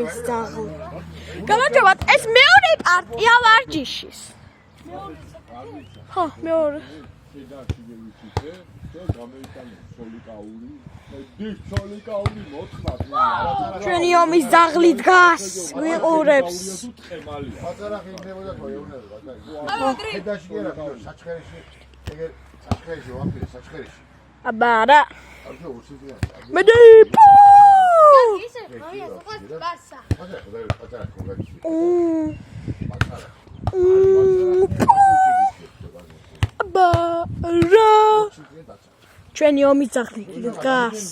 ომის ძაღლი. გამარჯობათ, ეს მეორე პარტია ვარჯიშის. ხო, მეორე. ჩვენი ომის ძაღლი დგას, ვიყურებს. აბა რა. მედი პუ! აბა რა. ჩვენი ომის ძაღლი დგას.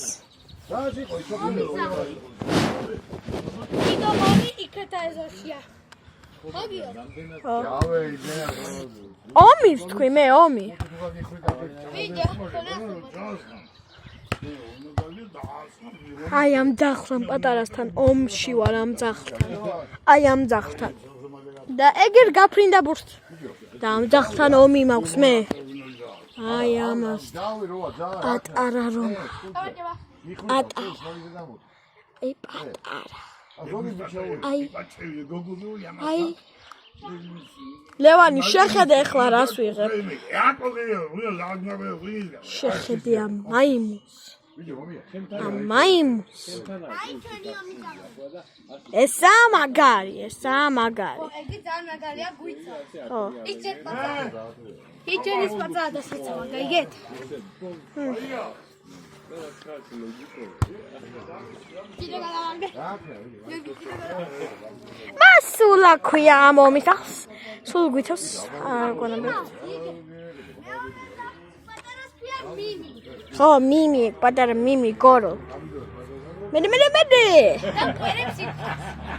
ომი ვთქვი მე ომი. აი ამ ძაღლთან პატარასთან ომში ვარ ამ ძაღლთან. აი ამ ძაღლთან. და ეგერ გაფრინდა ბურთს. და ამ ძაღლთან ომი მაქვს მე. აი ამას. ატარა რომ. ატარა. აი პატარა. აი ლევანი შეხედე ახლა რას ვიღებ. შეხედე ამ მაიმუნს. ამ მაიმუნს. ესა მაგარი, ესა მაგარი. იგი ძალიან მაგარია გვიცა. ხო. ის ჯერ პაწა. იჯერის პაწა და სიცა მაგაიგეთ. მასულა ქვია ამ ომის ახს. სულ გვითოს არ გონებია. ხო, მიმი, პატარა მიმი გორო. მედი. და ყვერებს იტყვის.